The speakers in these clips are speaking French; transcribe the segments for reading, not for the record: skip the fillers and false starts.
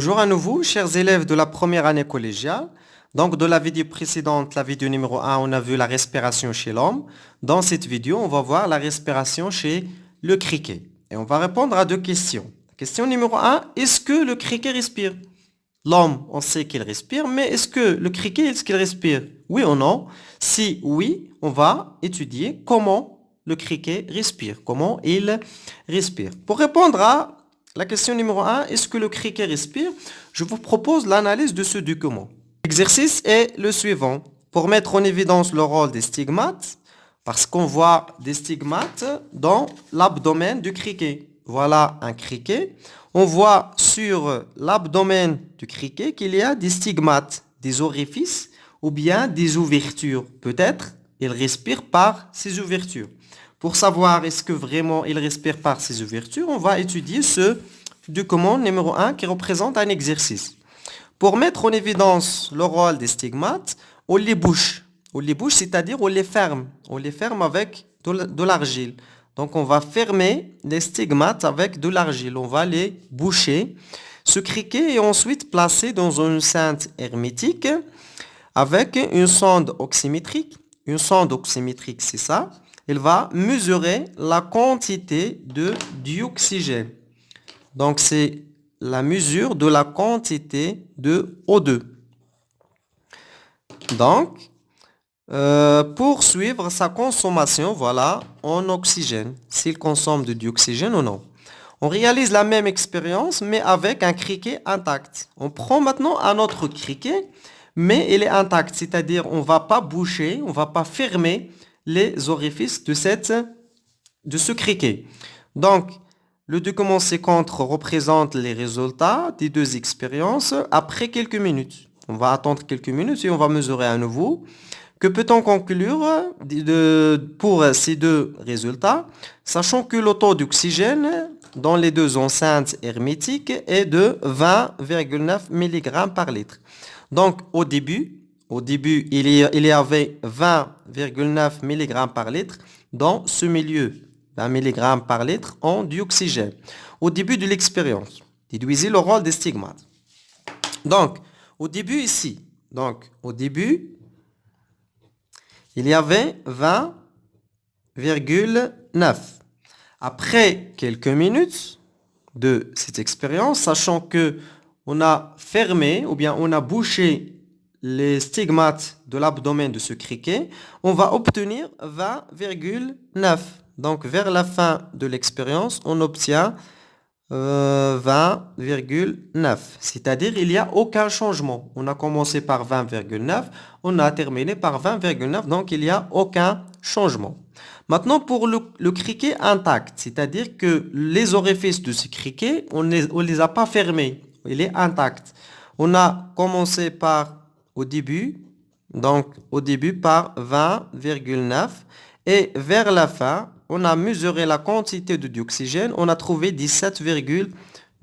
Bonjour à nouveau, chers élèves de la première année collégiale. Donc, de la vidéo précédente, la vidéo numéro 1, on a vu la respiration chez l'homme. Dans cette vidéo, on va voir la respiration chez le criquet. Et on va répondre à deux questions. Question numéro 1, est-ce que le criquet respire? L'homme, on sait qu'il respire, mais est-ce que le criquet, est-ce qu'il respire? Oui ou non? Si oui, on va étudier comment le criquet respire, comment il respire. Pour répondre à la question numéro 1, est-ce que le criquet respire? Je vous propose l'analyse de ce document. L'exercice est le suivant. Pour mettre en évidence le rôle des stigmates, parce qu'on voit des stigmates dans l'abdomen du criquet. Voilà un criquet. On voit sur l'abdomen du criquet qu'il y a des stigmates, des orifices ou bien des ouvertures. Peut-être il respire par ces ouvertures. Pour savoir est-ce que vraiment il respire par ces ouvertures, on va étudier ce document numéro 1 qui représente un exercice. Pour mettre en évidence le rôle des stigmates, on les bouche. On les bouche, c'est-à-dire on les ferme. On les ferme avec de l'argile. Donc on va fermer les stigmates avec de l'argile. On va les boucher. Ce criquet est ensuite placé dans une enceinte hermétique avec une sonde oxymétrique. Une sonde oxymétrique, c'est ça. Il va mesurer la quantité de dioxygène. Donc c'est la mesure de la quantité de O2. Donc, pour suivre sa consommation, voilà, en oxygène, s'il consomme de dioxygène ou non. On réalise la même expérience, mais avec un criquet intact. On prend maintenant un autre criquet, mais il est intact, c'est-à-dire on ne va pas boucher, on ne va pas fermer les orifices de ce criquet. Donc, le document ci-contre représente les résultats des deux expériences après quelques minutes. On va attendre quelques minutes et on va mesurer à nouveau. Que peut-on conclure pour ces deux résultats, sachant que le taux d'oxygène dans les deux enceintes hermétiques est de 20,9 mg par litre. Donc, au début, il y avait 20,9 mg par litre dans ce milieu. 20 mg par litre en dioxygène. Au début de l'expérience, déduisez le rôle des stigmates. Donc, au début ici, il y avait 20,9. Après quelques minutes de cette expérience, sachant que on a fermé ou bien on a bouché les stigmates de l'abdomen de ce criquet, on va obtenir 20,9. Donc, vers la fin de l'expérience, on obtient 20,9. C'est-à-dire, il n'y a aucun changement. On a commencé par 20,9, on a terminé par 20,9, donc il n'y a aucun changement. Maintenant, pour le criquet intact, c'est-à-dire que les orifices de ce criquet, on ne les a pas fermés. Il est intact. On a commencé au début par 20,9 et vers la fin, on a mesuré la quantité de dioxygène, on a trouvé 17,2.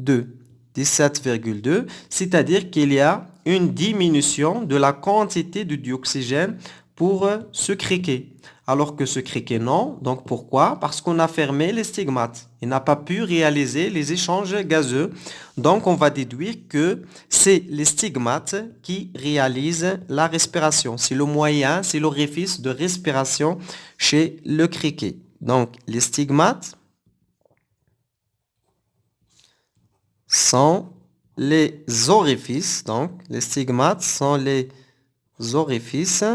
17,2, c'est-à-dire qu'il y a une diminution de la quantité de dioxygène pour ce criquet. Alors que ce criquet, non. Donc pourquoi? Parce qu'on a fermé les stigmates. Il n'a pas pu réaliser les échanges gazeux. Donc on va déduire que c'est les stigmates qui réalisent la respiration. C'est le moyen, c'est l'orifice de respiration chez le criquet. Donc les stigmates sont les orifices. Donc les stigmates sont les orifices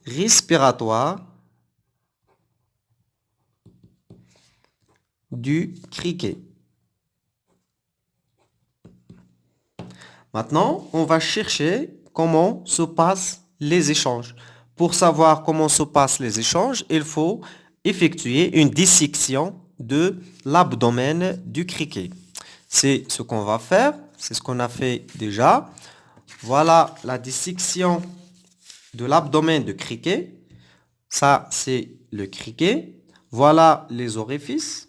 respiratoires du criquet. Maintenant, on va chercher comment se passent les échanges. Pour savoir comment se passent les échanges, il faut effectuer une dissection de l'abdomen du criquet. C'est ce qu'on va faire, c'est ce qu'on a fait déjà. Voilà la dissection de l'abdomen du criquet. Ça, c'est le criquet. Voilà les orifices.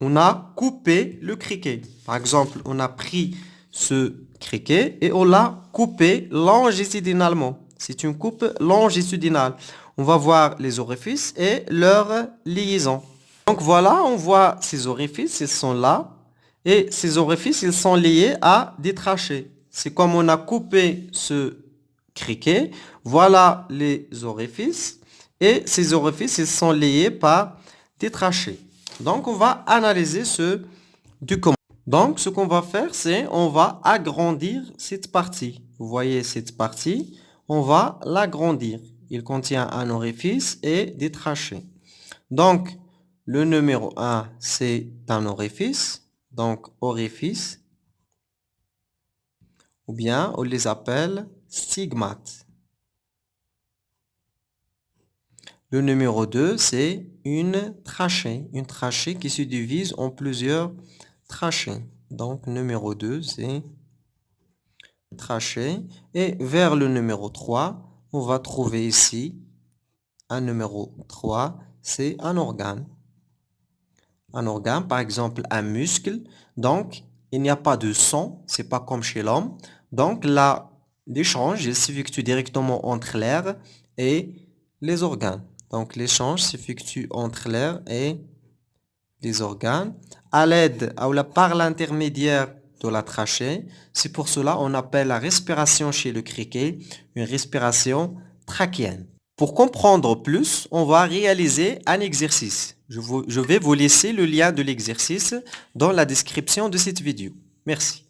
On a coupé le criquet. Par exemple, on a pris ce criquet et on l'a coupé longitudinalement. C'est une coupe longitudinale. On va voir les orifices et leur liaison. Donc voilà, on voit ces orifices, ils sont là. Et ces orifices, ils sont liés à des trachées. C'est comme on a coupé ce criquet. Voilà les orifices. Et ces orifices, ils sont liés par des trachées. Donc, on va analyser ce du comment. Donc, ce qu'on va faire, c'est on va agrandir cette partie. Vous voyez cette partie, on va l'agrandir. Il contient un orifice et des trachées. Donc, le numéro 1, c'est un orifice. Donc, orifice. Ou bien, on les appelle stigmates. Le numéro 2, c'est une trachée qui se divise en plusieurs trachées. Donc, numéro 2, c'est trachée. Et vers le numéro 3, on va trouver ici un numéro 3, c'est un organe. Un organe, par exemple, un muscle. Donc, il n'y a pas de sang, c'est pas comme chez l'homme. Donc, là, l'échange s'effectue directement entre l'air et les organes. Donc, l'échange s'effectue entre l'air et les organes à l'aide ou par l'intermédiaire de la trachée. C'est pour cela qu'on appelle la respiration chez le criquet une respiration trachéenne. Pour comprendre plus, on va réaliser un exercice. Je vais vous laisser le lien de l'exercice dans la description de cette vidéo. Merci.